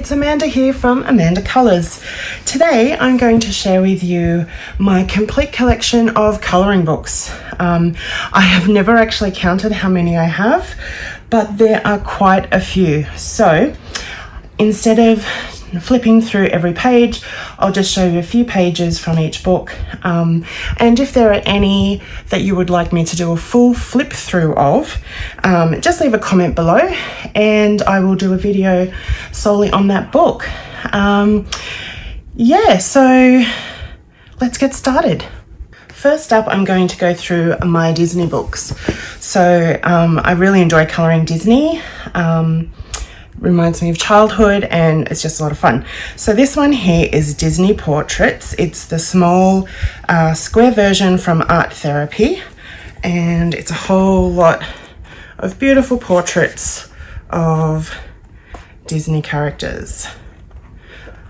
it's Amanda here from Amanda Colors. Today I'm going to share with you my complete collection of colouring books. I have never actually counted how many I have, but there are quite a few. So instead of flipping through every page, I'll just show you a few pages from each book, and if there are any that you would like me to do a full flip through of, just leave a comment below and I will do a video solely on that book. So let's get started. First up, I'm going to go through my Disney books. So I really enjoy colouring Disney. Reminds me of childhood and it's just a lot of fun. So this one here is Disney Portraits. It's the small square version from Art Therapy, and it's a whole lot of beautiful portraits of Disney characters.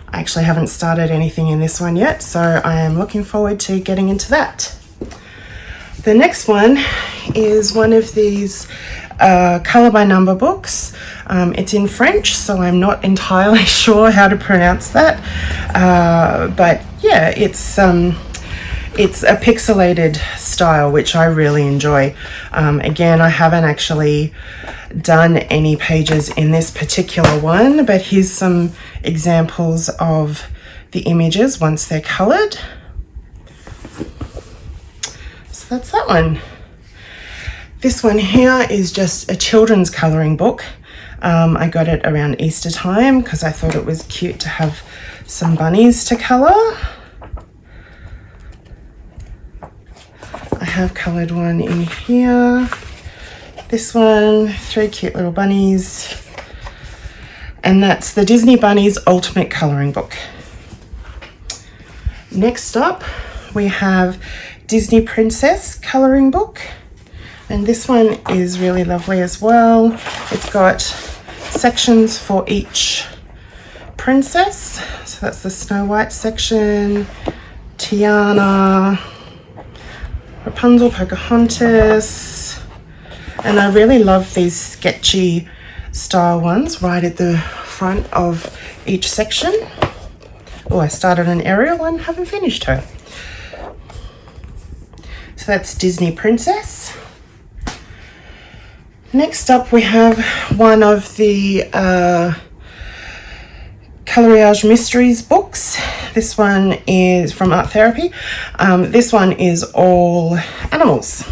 I actually haven't started anything in this one yet, so I am looking forward to getting into that. The next one is one of these colour by number books. It's in French, so I'm not entirely sure how to pronounce that, but yeah, it's a pixelated style which I really enjoy. Again, I haven't actually done any pages in this particular one, but here's some examples of the images once they're coloured. So that's that one. This one here is just a children's colouring book. I got it around Easter time because I thought it was cute to have some bunnies to colour. I have coloured one in here. This one, 3 cute little bunnies. And that's the Disney Bunnies Ultimate Colouring Book. Next up, we have Disney Princess Colouring Book. And this one is really lovely as well. It's got sections for each princess. So that's the Snow White section, Tiana, Rapunzel, Pocahontas. And I really love these sketchy style ones right at the front of each section. Oh, I started an Ariel and haven't finished her. So that's Disney Princess. Next up, we have one of the Coloriage Mysteries books. This one is from Art Therapy. This one is all animals.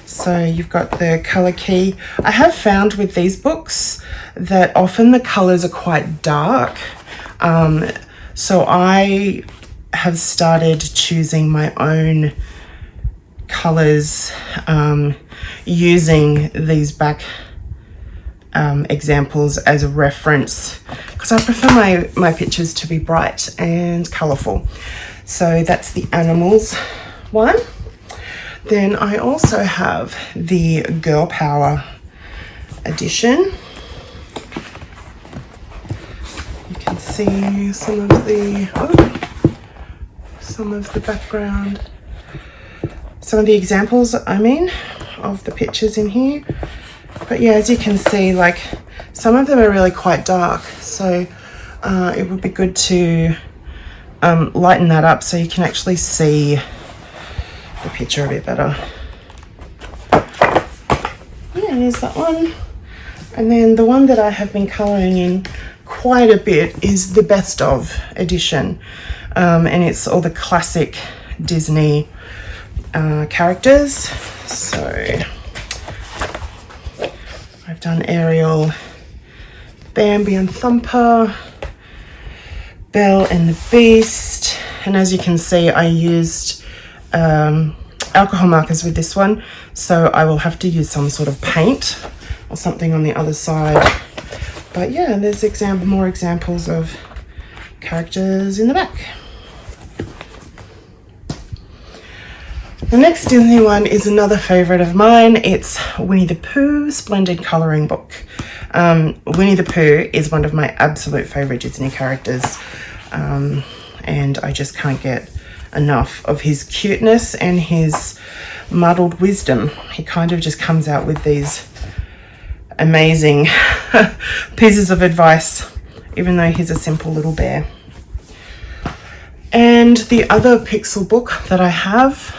So you've got the colour key. I have found with these books that often the colours are quite dark. So I have started choosing my own colours using these back examples as a reference because I prefer my pictures to be bright and colourful. So that's the animals one. Then I also have the Girl Power edition. You can see some of the background. Some of the examples, of the pictures in here. But yeah, as you can see, like some of them are really quite dark. So it would be good to lighten that up so you can actually see the picture a bit better. Yeah, there's that one. And then the one that I have been colouring in quite a bit is the Best Of edition. And it's all the classic Disney characters. So I've done Ariel, Bambi and Thumper, Belle and the Beast, and as you can see I used alcohol markers with this one, so I will have to use some sort of paint or something on the other side. But yeah, there's more examples of characters in the back. The next Disney one is another favourite of mine. It's Winnie the Pooh Splendid Colouring Book. Winnie the Pooh is one of my absolute favourite Disney characters, and I just can't get enough of his cuteness and his muddled wisdom. He kind of just comes out with these amazing pieces of advice even though he's a simple little bear. And the other pixel book that I have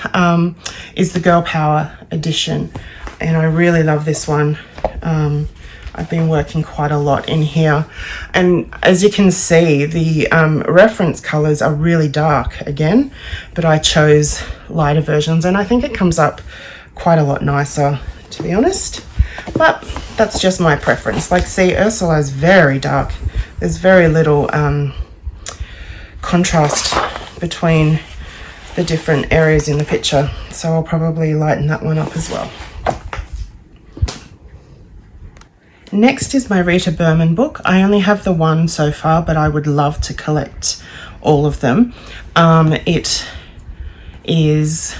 is the Girl Power edition, and I really love this one. I've been working quite a lot in here, and as you can see, the reference colors are really dark again, but I chose lighter versions, and I think it comes up quite a lot nicer, to be honest. But that's just my preference. Like, see, Ursula is very dark. There's very little contrast between the different areas in the picture, so I'll probably lighten that one up as well. Next is my Rita Berman book. I only have the one so far, but I would love to collect all of them. It is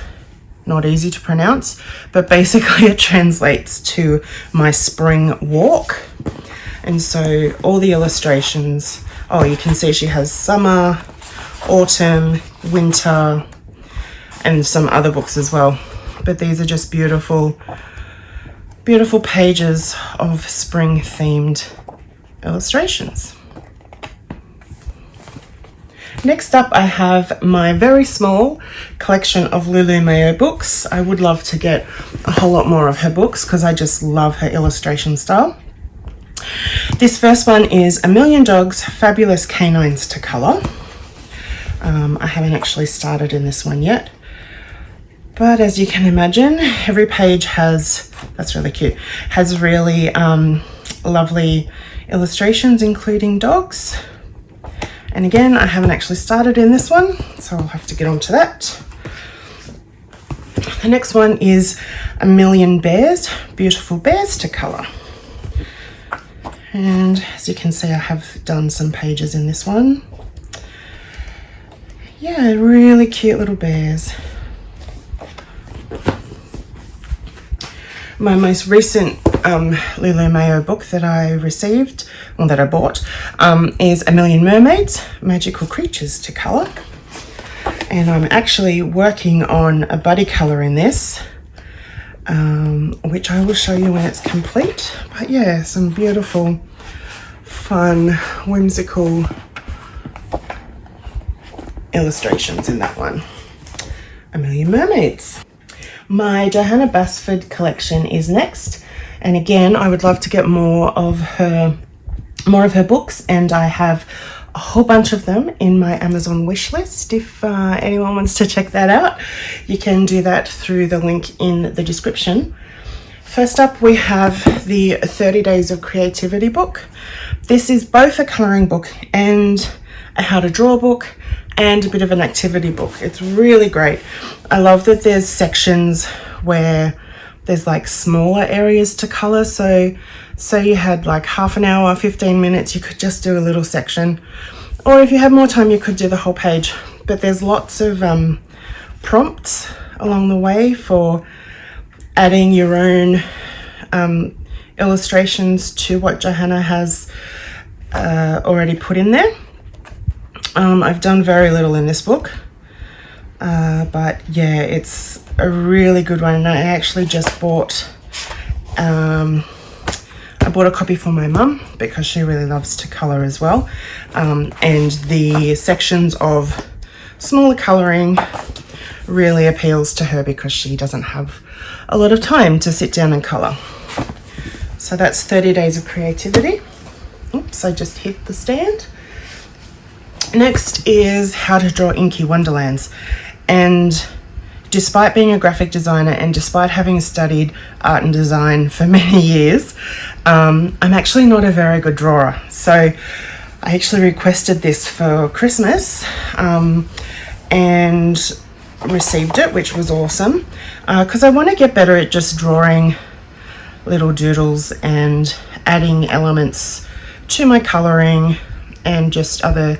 not easy to pronounce, but basically it translates to My Spring Walk. And so all the illustrations, oh, you can see she has summer, autumn, winter, and some other books as well. But these are just beautiful, beautiful pages of spring themed illustrations. Next up, I have my very small collection of Lulu Mayo books. I would love to get a whole lot more of her books because I just love her illustration style. This first one is A Million Dogs, Fabulous Canines to Colour. I haven't actually started in this one yet, but as you can imagine, every page has, that's really cute, has really lovely illustrations including dogs. And again, I haven't actually started in this one, so I'll have to get on to that. The next one is A Million Bears, Beautiful Bears to Colour. And as you can see, I have done some pages in this one. Yeah, really cute little bears. My most recent Lulu Mayo book that I received, or that I bought, is A Million Mermaids, Magical Creatures to Colour. And I'm actually working on a buddy colour in this, which I will show you when it's complete. But yeah, some beautiful, fun, whimsical illustrations in that one. A Million Mermaids. My Johanna Basford collection is next, and again, I would love to get more of her books, and I have a whole bunch of them in my Amazon wish list. If anyone wants to check that out, you can do that through the link in the description. First up, we have the 30 Days of Creativity book. This is both a colouring book and a how to draw book and a bit of an activity book. It's really great. I love that there's sections where there's like smaller areas to colour. So you had like half an hour, 15 minutes, you could just do a little section. Or if you have more time, you could do the whole page. But there's lots of prompts along the way for adding your own illustrations to what Johanna has already put in there. I've done very little in this book, but yeah, it's a really good one. And I actually just bought, I bought a copy for my mum because she really loves to colour as well. And the sections of smaller colouring really appeals to her because she doesn't have a lot of time to sit down and colour. So that's 30 Days of Creativity. Oops, I just hit the stand. Next is How to Draw Inky Wonderlands, and despite being a graphic designer and despite having studied art and design for many years, I'm actually not a very good drawer. So I actually requested this for Christmas and received it, which was awesome, because I want to get better at just drawing little doodles and adding elements to my colouring and just other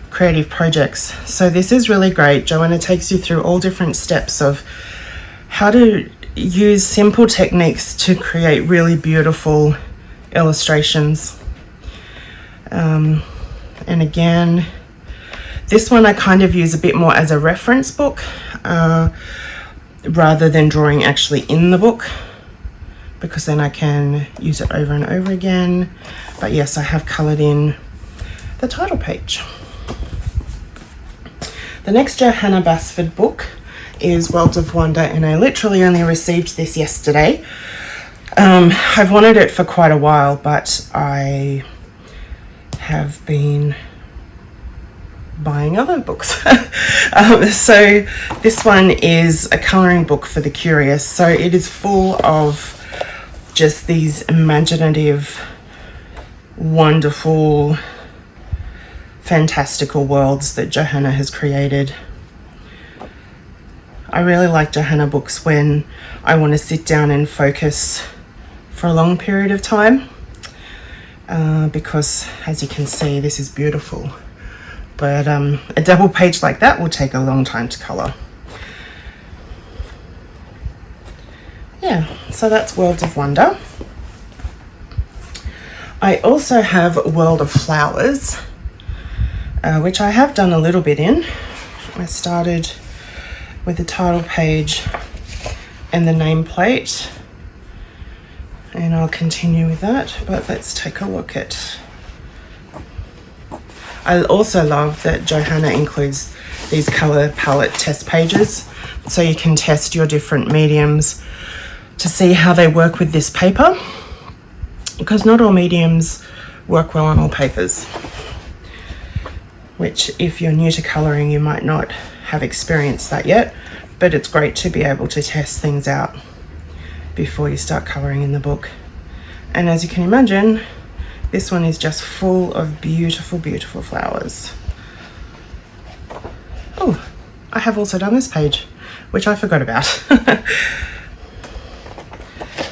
creative projects. So this is really great. Joanna takes you through all different steps of how to use simple techniques to create really beautiful illustrations. And again, this one I kind of use a bit more as a reference book rather than drawing actually in the book, because then I can use it over and over again. But yes, I have coloured in the title page. The next Johanna Basford book is World of Wonder, and I literally only received this yesterday. I've wanted it for quite a while, but I have been buying other books. So this one is a colouring book for the curious. So it is full of just these imaginative, wonderful, fantastical worlds that Johanna has created. I really like Johanna books when I want to sit down and focus for a long period of time, because as you can see, this is beautiful. But a double page like that will take a long time to colour. Yeah, so that's World of Wonder. I also have World of Flowers, which I have done a little bit in. I started with the title page and the nameplate, and I'll continue with that, but let's take a look at... I also love that Johanna includes these colour palette test pages, so you can test your different mediums to see how they work with this paper, because not all mediums work well on all papers, which if you're new to colouring you might not have experienced that yet, but it's great to be able to test things out before you start colouring in the book. And as you can imagine, this one is just full of beautiful, beautiful flowers. Oh, I have also done this page, which I forgot about.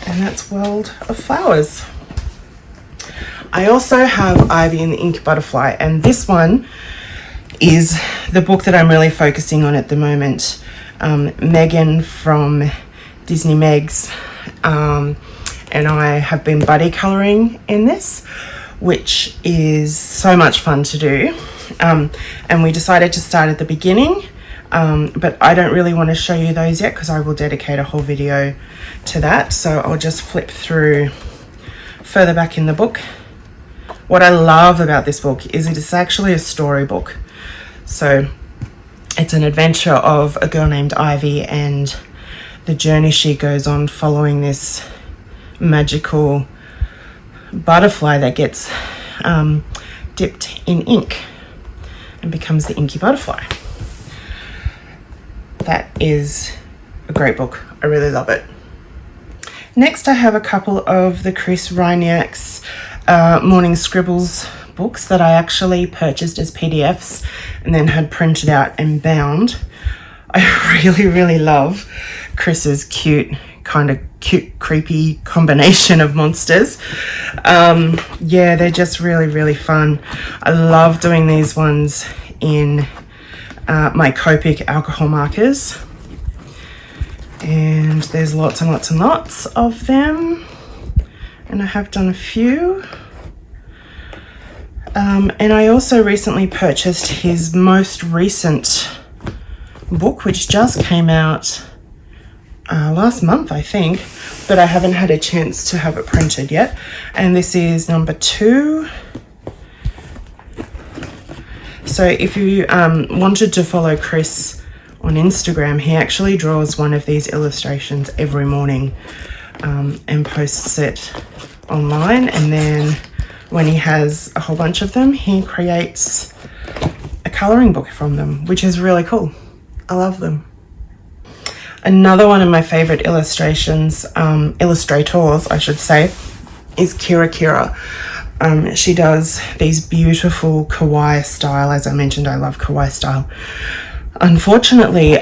And that's World of Flowers. I also have Ivy and the Ink Butterfly, and this one is the book that I'm really focusing on at the moment. Megan from Disney Megs and I have been buddy colouring in this, which is so much fun to do. And we decided to start at the beginning, but I don't really want to show you those yet because I will dedicate a whole video to that. So I'll just flip through further back in the book. What I love about this book is it is actually a storybook. So it's an adventure of a girl named Ivy and the journey she goes on following this magical butterfly that gets dipped in ink and becomes the inky butterfly. That is a great book. I really love it. Next, I have a couple of the Chris Ryniak's Morning Scribbles books that I actually purchased as PDFs and then had printed out and bound. I really, really love Chris's cute, creepy combination of monsters. Yeah, they're just really, really fun. I love doing these ones in my Copic alcohol markers. And there's lots and lots and lots of them. And I have done a few. And I also recently purchased his most recent book, which just came out last month, I think, but I haven't had a chance to have it printed yet. And this is number 2. So if you wanted to follow Chris on Instagram, he actually draws one of these illustrations every morning and posts it online, and then when he has a whole bunch of them, he creates a colouring book from them, which is really cool. I love them. Another one of my favourite illustrators, I should say, is Kirakira. She does these beautiful kawaii style. As I mentioned, I love kawaii style. Unfortunately,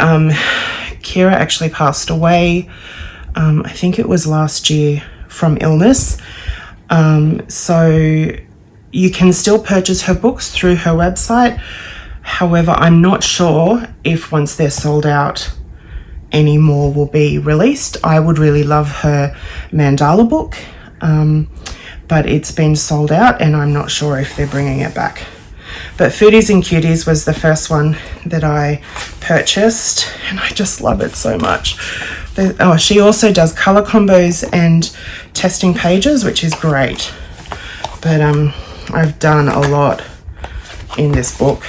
Kira actually passed away, I think it was last year, from illness. So you can still purchase her books through her website. However, I'm not sure if once they're sold out, any more will be released. I would really love her mandala book, but it's been sold out and I'm not sure if they're bringing it back. But Foodies and Cuties was the first one that I purchased, and I just love it so much. She also does colour combos and testing pages, which is great. But I've done a lot in this book,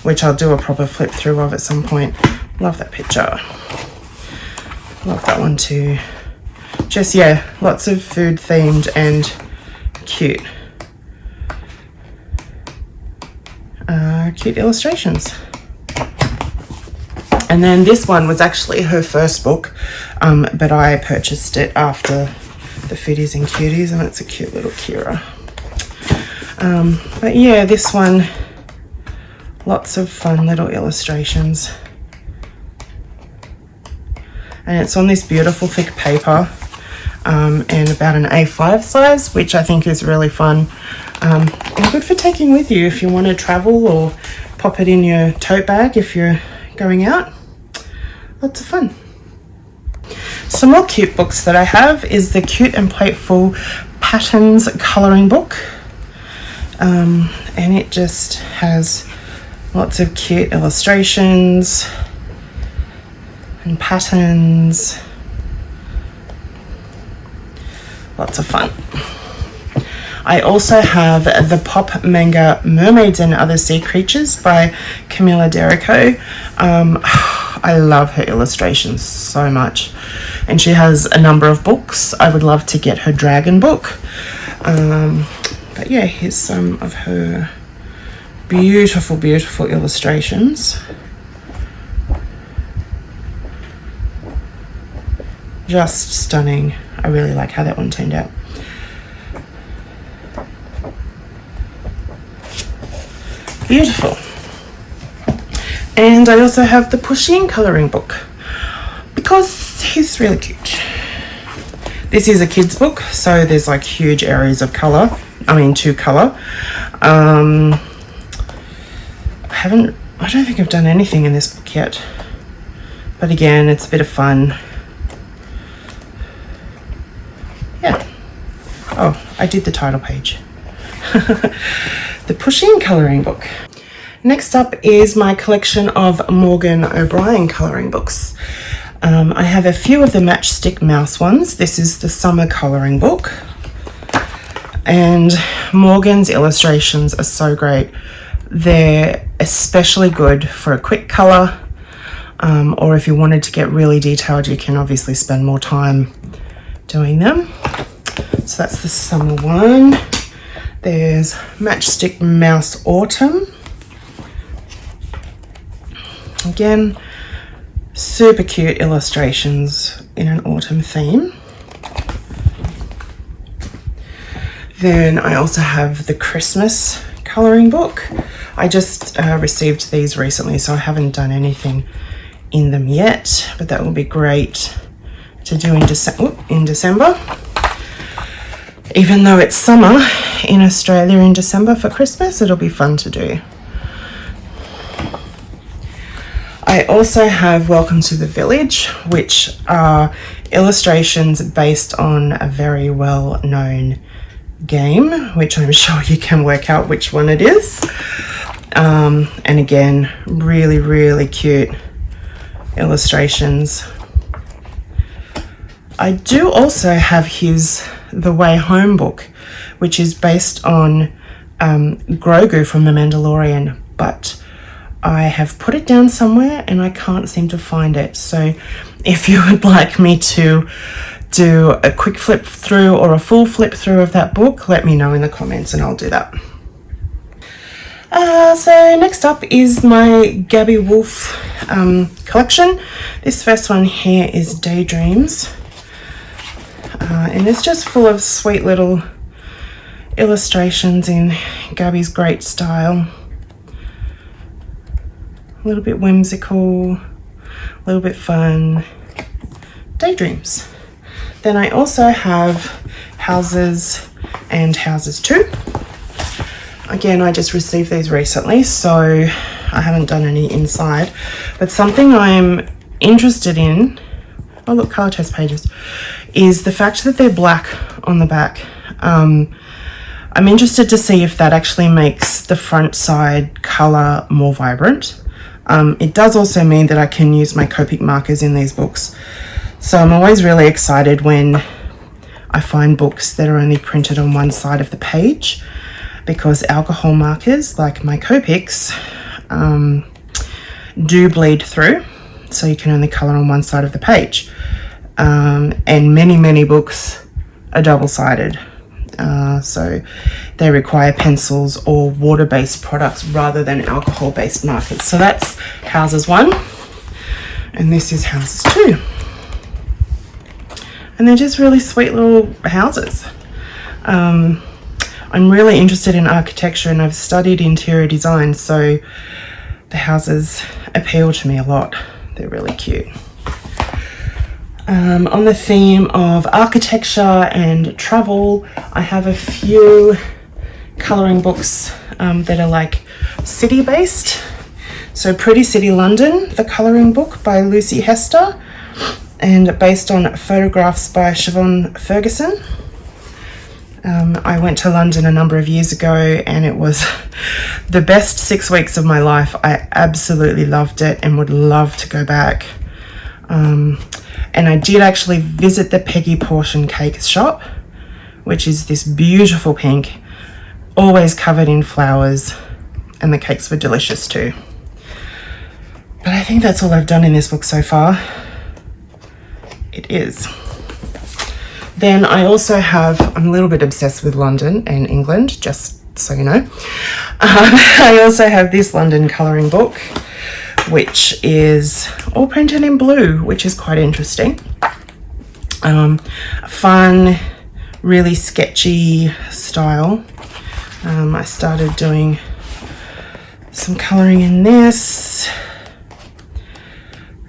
which I'll do a proper flip through of at some point. Love that picture. Love that one too. Just, yeah, lots of food themed and cute. Cute illustrations. And then this one was actually her first book, but I purchased it after the Foodies and Cuties, and it's a cute little Kira. But yeah, this one, lots of fun little illustrations. And it's on this beautiful thick paper, and about an A5 size, which I think is really fun. And good for taking with you if you want to travel, or pop it in your tote bag if you're going out. Lots of fun. Some more cute books that I have is the Cute and Playful Patterns colouring book. And it just has lots of cute illustrations and patterns. Lots of fun. I also have the pop manga Mermaids and Other Sea Creatures by Camilla Derrico. I love her illustrations so much, and she has a number of books. I would love to get her dragon book. But yeah, here's some of her beautiful, beautiful illustrations. Just stunning. I really like how that one turned out. Beautiful. And I also have the Pusheen colouring book because he's really cute. This is a kid's book, so there's like huge areas of colour. To colour. I don't think I've done anything in this book yet. But again, it's a bit of fun. Yeah. Oh, I did the title page. The Pusheen colouring book. Next up is my collection of Morgan O'Brien colouring books. I have a few of the Matchstick Mouse ones. This is the summer colouring book. And Morgan's illustrations are so great. They're especially good for a quick colour, or if you wanted to get really detailed, you can obviously spend more time doing them. So that's the summer one. There's Matchstick Mouse Autumn. Again, super cute illustrations in an autumn theme. Then I also have the Christmas colouring book. I just received these recently, so I haven't done anything in them yet, but that will be great to do in December. Even though it's summer in Australia in December for Christmas, it'll be fun to do. I also have Welcome to the Village, which are illustrations based on a very well-known game, which I'm sure you can work out which one it is. And again, really, really cute illustrations. I do also have his The Way Home book, which is based on Grogu from The Mandalorian, but I have put it down somewhere and I can't seem to find it. So if you would like me to do a quick flip through or a full flip through of that book, let me know in the comments and I'll do that. So next up is my Gabby Wolf collection. This first one here is Daydreams. And it's just full of sweet little illustrations in Gabby's great style. A little bit whimsical, a little bit fun. Daydreams. Then I also have Houses and Houses 2. Again, I just received these recently, so I haven't done any inside. But something I'm interested in, oh look, colour test pages, is the fact that they're black on the back. I'm interested to see if that actually makes the front side colour more vibrant. It does also mean that I can use my Copic markers in these books. So I'm always really excited when I find books that are only printed on one side of the page. because alcohol markers like my Copics do bleed through, so you can only colour on one side of the page, and many books are double-sided, so they require pencils or water-based products rather than alcohol-based markers. So that's houses 1, and this is houses 2, and they're just really sweet little houses. I'm really interested in architecture and I've studied interior design, so the houses appeal to me a lot. They're really cute. On the theme of architecture and travel, I have a few colouring books that are like city-based. So Pretty City London, the colouring book by Lucy Hester, and based on photographs by Siobhan Ferguson. I went to London a number of years ago and it was the best 6 weeks of my life. I absolutely loved it and would love to go back. And I did actually visit the Peggy Portion cake shop, which is this beautiful pink, always covered in flowers, and the cakes were delicious too. But I think that's all I've done in this book so far. It is. Then I also have, I'm a little bit obsessed with London and England, just so you know. I also have this London colouring book, which is all printed in blue, which is quite interesting. Fun, really sketchy style. I started doing some colouring in this.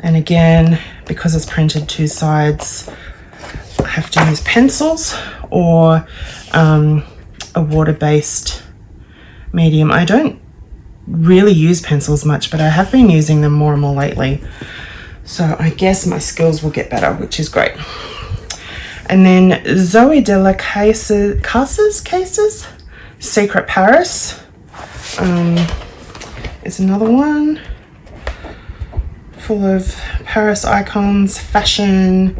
And again, because it's printed 2 sides, I have to use pencils or a water-based medium. I don't really use pencils much, but I have been using them more and more lately. So I guess my skills will get better, which is great. And then Zoe de la Cases, Secret Paris is another one, full of Paris icons, fashion,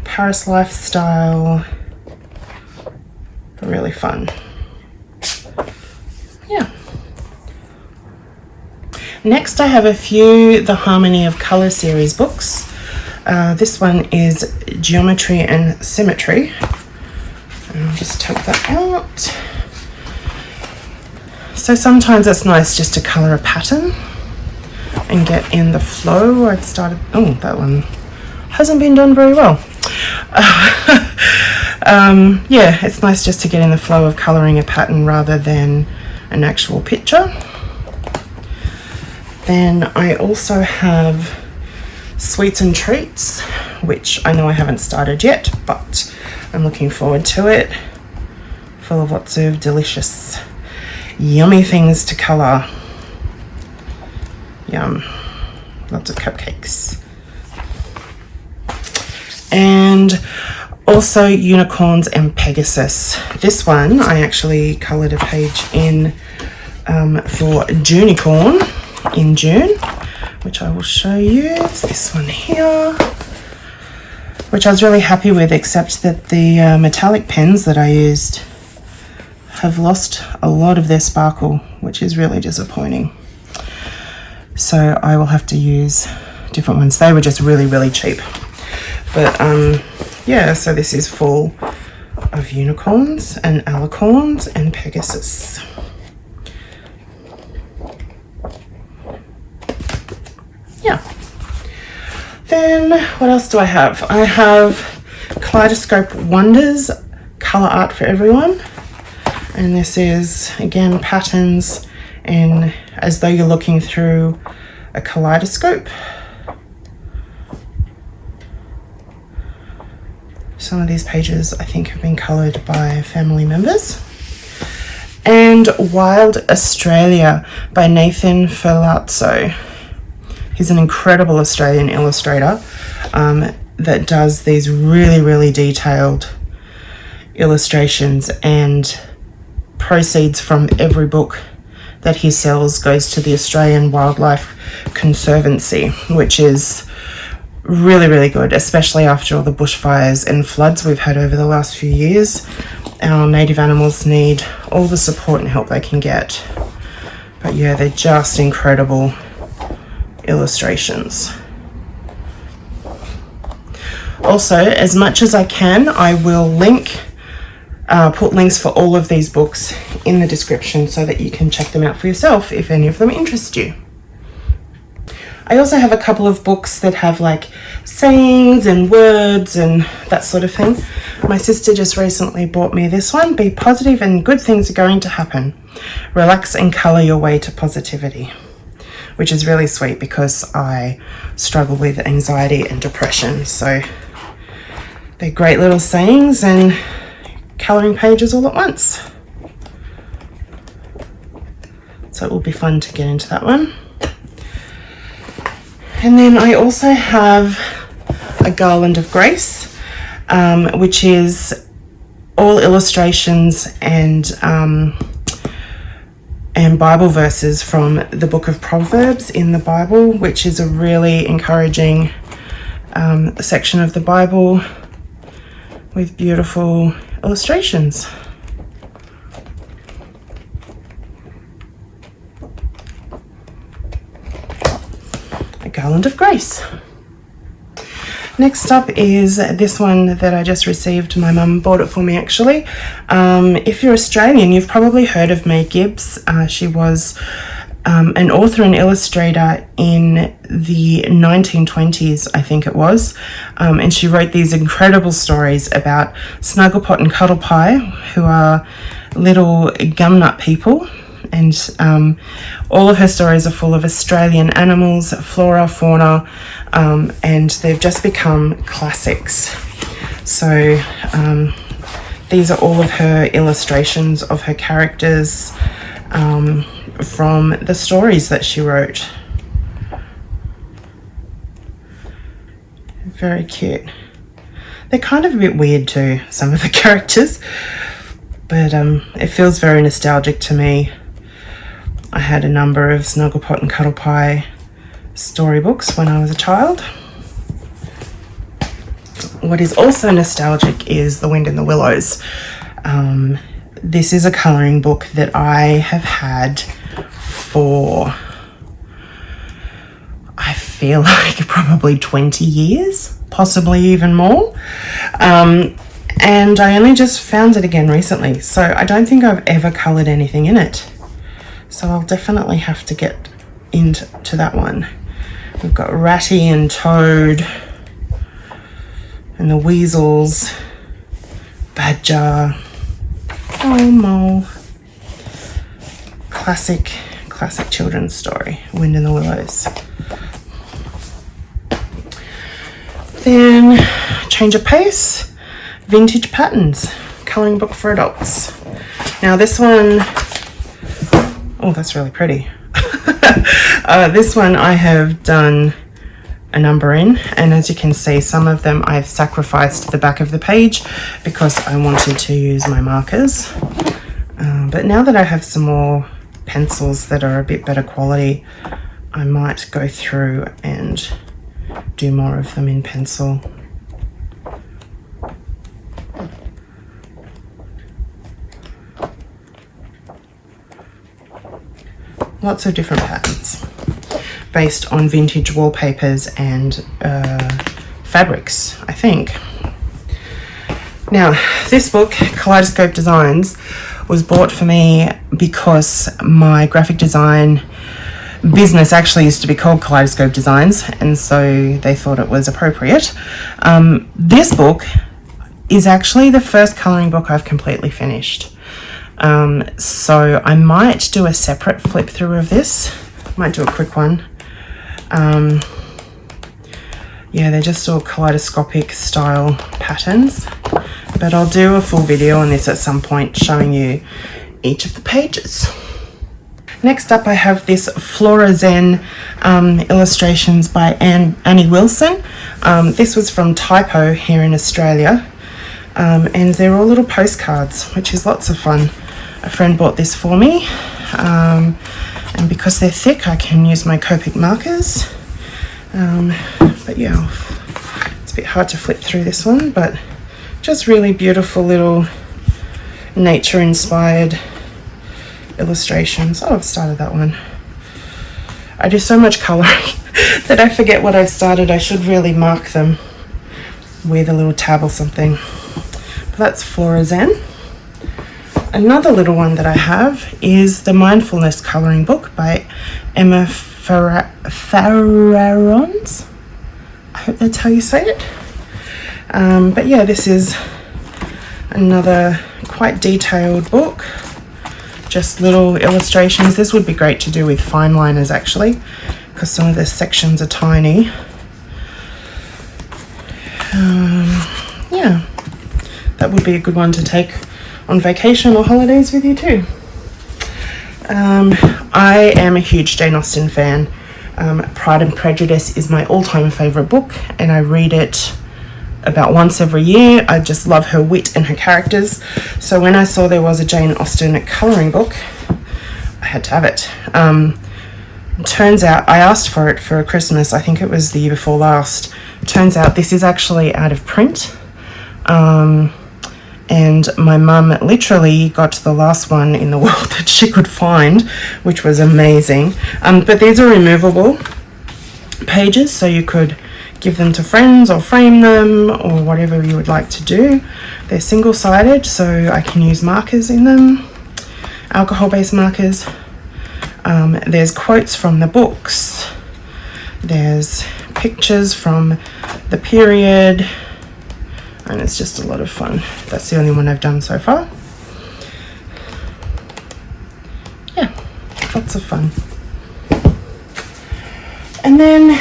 Paris lifestyle. Really fun. Yeah. Next I have a few The Harmony of Colour series books. This one is Geometry and Symmetry. And I'll just take that out. So sometimes it's nice just to colour a pattern and get in the flow. I've started, oh, that one hasn't been done very well. Yeah, it's nice just to get in the flow of colouring a pattern rather than an actual picture. Then I also have Sweets and Treats, which I know I haven't started yet, but I'm looking forward to it. Full of lots of delicious, yummy things to colour. Yum. Lots of cupcakes. And also Unicorns and Pegasus. This one I actually coloured a page in for Junicorn in June, which I will show you. It's this one here, which I was really happy with, except that the metallic pens that I used have lost a lot of their sparkle, which is really disappointing. So I will have to use different ones. They were just really cheap. But yeah, so this is full of unicorns and alicorns and Pegasus. Yeah. Then what else do I have? I have Kaleidoscope Wonders, Colour Art for Everyone. And this is, again, patterns and as though you're looking through a kaleidoscope. Some of these pages I think have been coloured by family members. And Wild Australia by Nathan Ferlazzo. He's an incredible Australian illustrator that does these really detailed illustrations, and proceeds from every book that he sells goes to the Australian Wildlife Conservancy, which is really, really good, especially after all the bushfires and floods we've had over the last few years. Our native animals need all the support and help they can get. But yeah, they're just incredible illustrations. Also, as much as I can, I will put links for all of these books in the description so that you can check them out for yourself if any of them interest you. I also have a couple of books that have like sayings and words and that sort of thing. My sister just recently bought me this one, Be Positive and Good Things Are Going to Happen. Relax and colour your way to positivity, which is really sweet because I struggle with anxiety and depression. So they're great little sayings and colouring pages all at once. So it will be fun to get into that one. And then I also have a Garland of Grace, which is all illustrations and Bible verses from the book of Proverbs in the Bible, which is a really encouraging section of the Bible with beautiful illustrations. A Garland of Grace. Next up is this one that I just received. My mum bought it for me actually. If you're Australian, you've probably heard of Meggie Gibbs. She was an author and illustrator in the 1920s, I think it was. And she wrote these incredible stories about Snugglepot and Cuddlepie, who are little gumnut people. And all of her stories are full of Australian animals, flora, fauna, and they've just become classics. So these are all of her illustrations of her characters from the stories that she wrote. Very cute. They're kind of a bit weird too, some of the characters, but it feels very nostalgic to me. I had a number of Snugglepot and Cuddlepie storybooks when I was a child. What is also nostalgic is The Wind in the Willows. This is a colouring book that I have had for, I feel like probably 20 years, possibly even more. And I only just found it again recently, so I don't think I've ever coloured anything in it. So I'll definitely have to get into that one. We've got Ratty and Toad and the Weasels, Badger, Mole. Classic children's story, Wind in the Willows. Then Change of Pace, Vintage Patterns, colouring book for adults. Now this one, oh, that's really pretty. This one I have done a number in, and as you can see, some of them I've sacrificed the back of the page because I wanted to use my markers. But now that I have some more pencils that are a bit better quality, I might go through and do more of them in pencil. Lots of different patterns based on vintage wallpapers and fabrics, I think. Now, this book, Kaleidoscope Designs, was bought for me because my graphic design business actually used to be called Kaleidoscope Designs, and so they thought it was appropriate. This book is actually the first colouring book I've completely finished. So I might do a separate flip through of this. Might do a quick one. Yeah, they're just all kaleidoscopic style patterns, but I'll do a full video on this at some point showing you each of the pages. Next up I have this Flora Zen illustrations by Annie Wilson. This was from Typo here in Australia, and they're all little postcards, which is lots of fun. A friend bought this for me, and because they're thick I can use my Copic markers But yeah, it's a bit hard to flip through this one, but just really beautiful little nature inspired illustrations. Oh, I've started that one. I do so much colouring that I forget what I've started. I should really mark them with a little tab or something. But that's Flora Zen. Another little one that I have is the Mindfulness colouring book by Emma Farrarons. I hope that's how you say it. But yeah, this is another quite detailed book. Just little illustrations. This would be great to do with fine liners actually, because some of the sections are tiny. Yeah, that would be a good one to take on vacation or holidays with you too. I am a huge Jane Austen fan. Pride and Prejudice is my all-time favourite book, and I read it about once every year. I just love her wit and her characters. So when I saw there was a Jane Austen colouring book, I had to have it. Turns out I asked for it for Christmas. I think it was the year before last. Turns out this is actually out of print. And my mum literally got the last one in the world that she could find, which was amazing. But these are removable pages, so you could give them to friends or frame them or whatever you would like to do. They're single-sided, so I can use markers in them, alcohol-based markers. There's quotes from the books. There's pictures from the period. And it's just a lot of fun. That's the only one I've done so far. Yeah, lots of fun. And then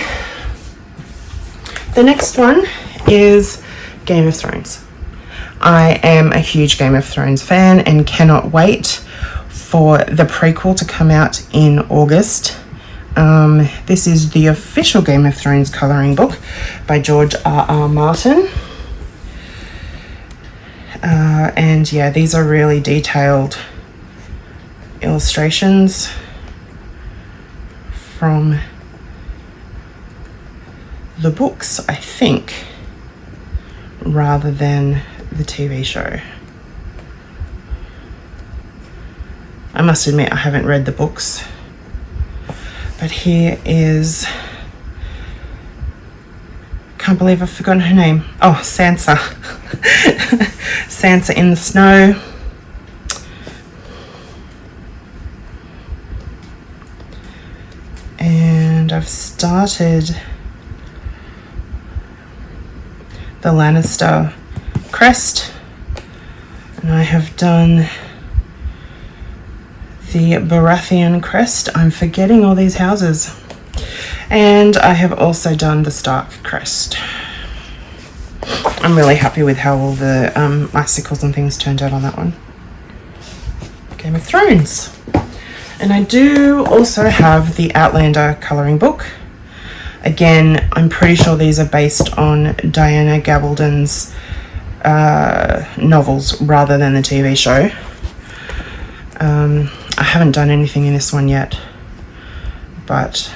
the next one is Game of Thrones. I am a huge Game of Thrones fan and cannot wait for the prequel to come out in August. This is the official Game of Thrones colouring book by George R.R. Martin. And yeah, these are really detailed illustrations from the books, I think, rather than the TV show. I must admit I haven't read the books, but here is, can't believe I've forgotten her name. Oh, Sansa. Sansa in the snow. And I've started the Lannister crest, and I have done the Baratheon crest. I'm forgetting all these houses. And I have also done the Stark crest. I'm really happy with how all the icicles and things turned out on that one. Game of Thrones. And I do also have the Outlander colouring book. Again, I'm pretty sure these are based on Diana Gabaldon's novels rather than the TV show. I haven't done anything in this one yet, but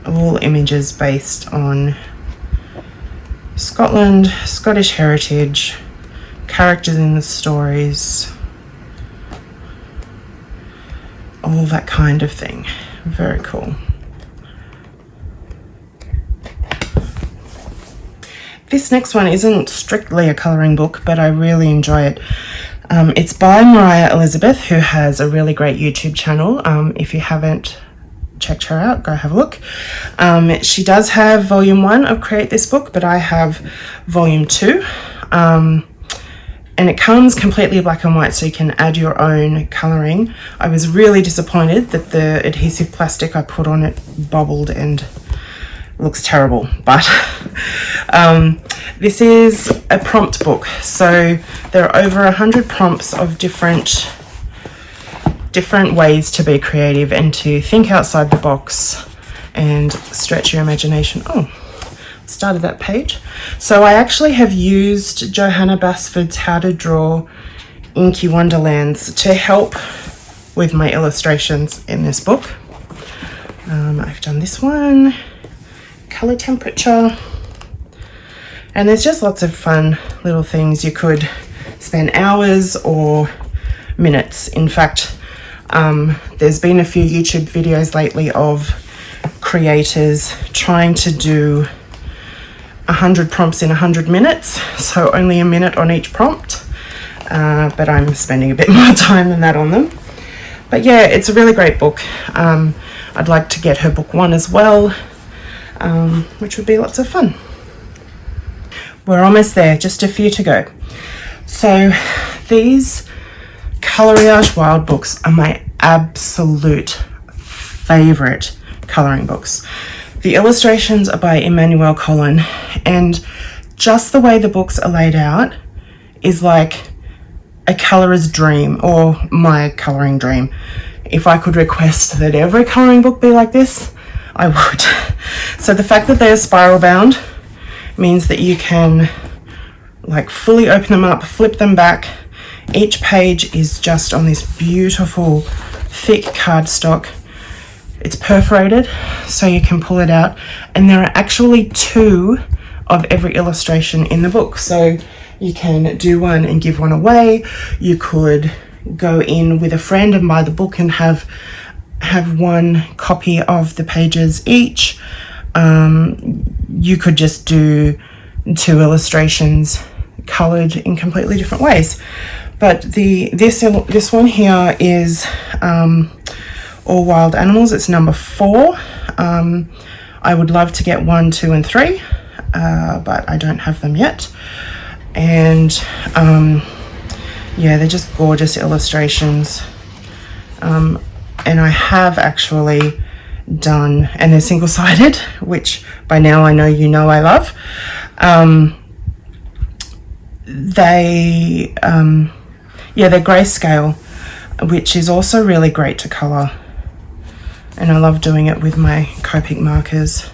all images based on Scotland, Scottish heritage, characters in the stories, all that kind of thing. Very cool. This next one isn't strictly a colouring book, but I really enjoy it. It's by Mariah Elizabeth, who has a really great YouTube channel. If you haven't checked her out, go have a look. She does have volume 1 of Create This Book, but I have volume 2. And it comes completely black and white, so you can add your own colouring. I was really disappointed that the adhesive plastic I put on it bubbled and looks terrible, but this is a prompt book, so there are over 100 prompts of different ways to be creative and to think outside the box and stretch your imagination. Oh, started that page. So I actually have used Johanna Basford's How to Draw Inky Wonderlands to help with my illustrations in this book. I've done this one color temperature. And there's just lots of fun little things. You could spend hours or minutes. In fact, there's been a few YouTube videos lately of creators trying to do 100 prompts in 100 minutes, so only a minute on each prompt, but I'm spending a bit more time than that on them. But yeah, it's a really great book. I'd like to get her book 1 as well, which would be lots of fun. We're almost there, just a few to go. So these Coloriage Wild books are my absolute favourite colouring books. The illustrations are by Emmanuel Collin, and just the way the books are laid out is like a colourer's dream, or my colouring dream. If I could request that every colouring book be like this, I would. So the fact that they're spiral bound means that you can like fully open them up, flip them back. Each page is just on this beautiful thick cardstock. It's perforated, so you can pull it out, and there are actually 2 of every illustration in the book, so you can do one and give one away. You could go in with a friend and buy the book and have 1 copy of the pages each. You could just do 2 illustrations coloured in completely different ways. But this one here is All Wild Animals. It's number 4. I would love to get 1, 2, and 3, but I don't have them yet. And yeah, they're just gorgeous illustrations. And I have actually done, and they're single-sided, which by now I know you know I love. They're grayscale, which is also really great to colour, and I love doing it with my Copic markers.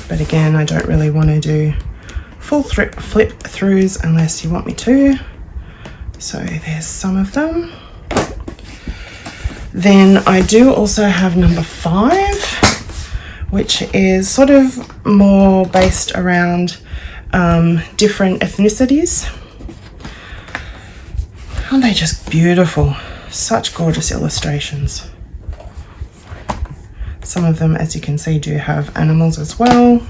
But again, I don't really want to do full flip throughs unless you want me to. So there's some of them. Then I do also have number 5, which is sort of more based around different ethnicities. Aren't they just beautiful? Such gorgeous illustrations. Some of them, as you can see, do have animals as well.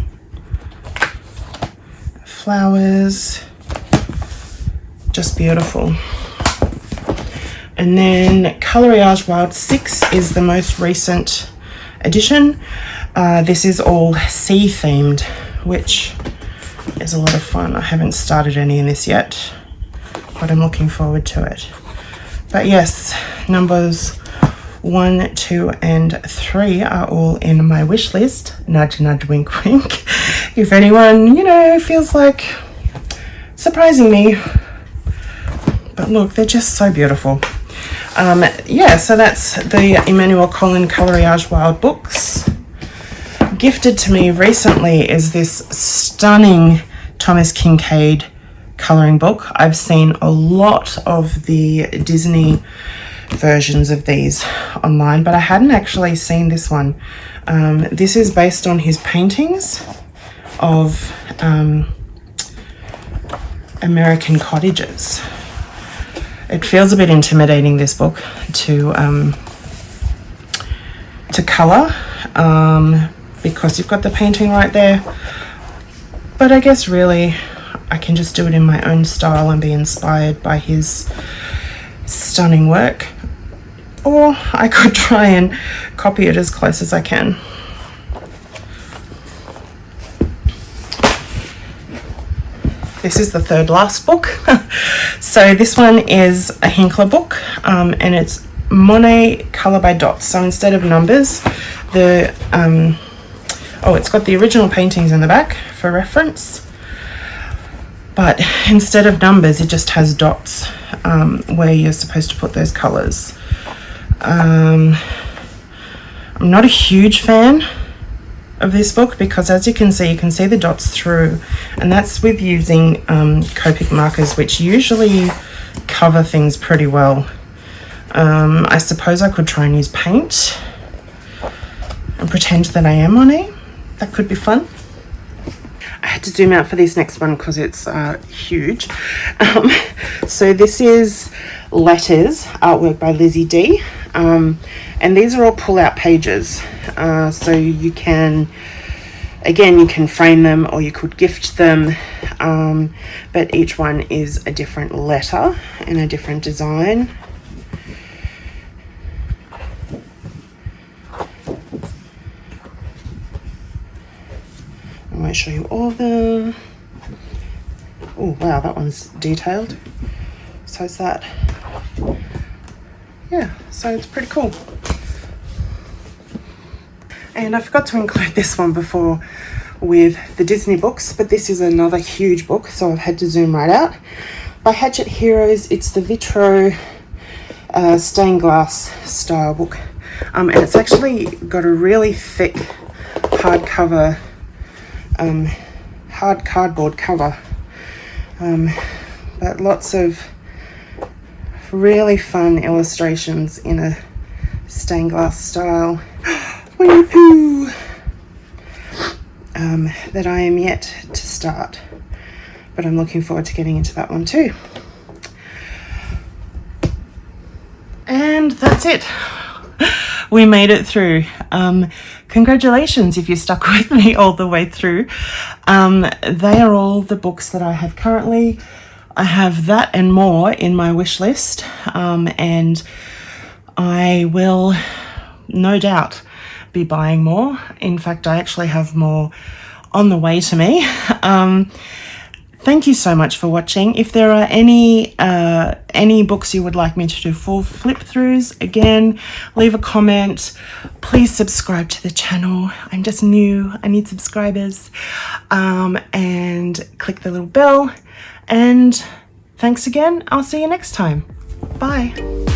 Flowers. Just beautiful. And then Coloriage Wild 6 is the most recent edition. This is all sea themed, which is a lot of fun. I haven't started any in this yet, but I'm looking forward to it. But yes, numbers 1, 2, and 3 are all in my wish list. Nudge, nudge, wink, wink. If anyone, feels like surprising me. But look, they're just so beautiful. So that's the Emmanuel Collin Coloriage Wild books. Gifted to me recently is this stunning Thomas Kincaid colouring book. I've seen a lot of the Disney versions of these online, but I hadn't actually seen this one. This is based on his paintings of American cottages. It feels a bit intimidating, this book, to colour, because you've got the painting right there. But I guess really I can just do it in my own style and be inspired by his stunning work. Or I could try and copy it as close as I can. This is the third last book. So this one is a Hinkler book, and it's Monet Color by dots. So instead of numbers, it's got the original paintings in the back for reference, but instead of numbers it just has dots where you're supposed to put those colors. I'm not a huge fan of this book because, as you can see the dots through, and that's with using Copic markers, which usually cover things pretty well. I suppose I could try and use paint. I'm pretend that I am Monet. That could be fun. I had to zoom out for this next one because it's huge. So this is Letters, artwork by Liz Dee. And these are all pull-out pages. So you can, again, you can frame them or you could gift them. But each one is a different letter and a different design. I won't show you all of them. Oh wow, that one's detailed. So is that. Yeah, so it's pretty cool. And I forgot to include this one before with the Disney books, but this is another huge book, so I've had to zoom right out. By Hachette Heroes, it's the Vitro stained glass style book. And it's actually got a really thick hardcover hard cardboard cover, but lots of really fun illustrations in a stained glass style. Winnie Pooh, that I am yet to start, but I'm looking forward to getting into that one too. And that's it. We made it through. Congratulations if you stuck with me all the way through. They are all the books that I have currently. I have that and more in my wish list, and I will no doubt be buying more. In fact, I actually have more on the way to me. Thank you so much for watching. If there are any books you would like me to do full flip throughs, again, leave a comment. Please subscribe to the channel. I'm just new. I need subscribers. And click the little bell. And thanks again. I'll see you next time. Bye.